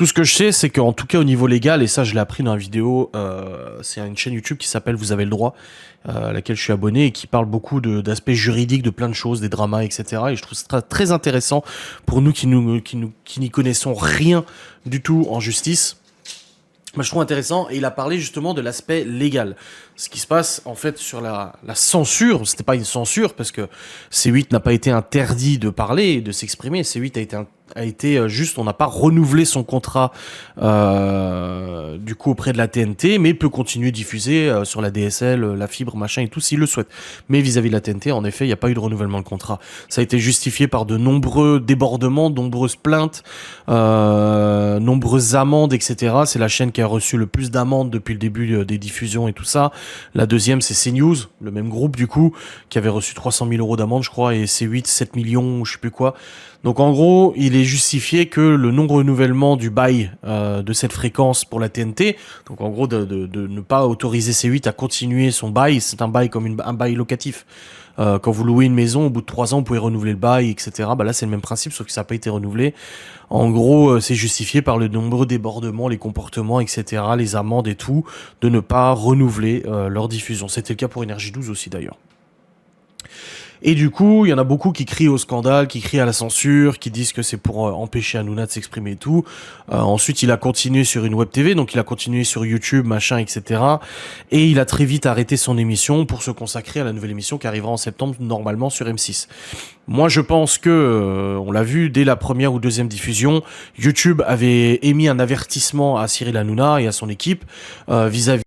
Tout ce que je sais, c'est qu'en tout cas au niveau légal, et ça je l'ai appris dans la vidéo, c'est une chaîne YouTube qui s'appelle Vous avez le droit, à laquelle je suis abonné et qui parle beaucoup d'aspects juridiques, de plein de choses, des dramas, etc. Et je trouve ça très intéressant pour nous qui n'y connaissons rien du tout en justice. Moi, je trouve intéressant, et il a parlé justement de l'aspect légal. Ce qui se passe, en fait, sur la censure, c'était pas une censure, parce que C8 n'a pas été interdit de parler et de s'exprimer. C8 a été juste, on n'a pas renouvelé son contrat, du coup, auprès de la TNT, mais peut continuer de diffuser sur la DSL, la fibre, machin et tout, s'il le souhaite. Mais vis-à-vis de la TNT, en effet, il n'y a pas eu de renouvellement de contrat. Ça a été justifié par de nombreux débordements, de nombreuses plaintes, nombreuses amendes, etc. C'est la chaîne qui a reçu le plus d'amendes depuis le début des diffusions et tout ça. La deuxième, c'est CNews, le même groupe du coup, qui avait reçu 300 000 euros d'amende, je crois, et C8, 7 millions, je sais plus quoi. Donc en gros, il est justifié que le non-renouvellement du bail de cette fréquence pour la TNT, donc en gros de ne pas autoriser C8 à continuer son bail, c'est un bail comme un bail locatif. Quand vous louez une maison, au bout de 3 ans, vous pouvez renouveler le bail, etc. Bah là, c'est le même principe, sauf que ça n'a pas été renouvelé. En gros, c'est justifié par le nombreux débordements, les comportements, etc., les amendes et tout, de ne pas renouveler leur diffusion. C'était le cas pour Énergie 12 aussi, d'ailleurs. Et du coup, il y en a beaucoup qui crient au scandale, qui crient à la censure, qui disent que c'est pour empêcher Hanouna de s'exprimer et tout. Ensuite, il a continué sur une web TV, donc il a continué sur YouTube, machin, etc. Et il a très vite arrêté son émission pour se consacrer à la nouvelle émission qui arrivera en septembre, normalement sur M6. Moi, je pense que, on l'a vu dès la première ou deuxième diffusion, YouTube avait émis un avertissement à Cyril Hanouna et à son équipe vis-à-vis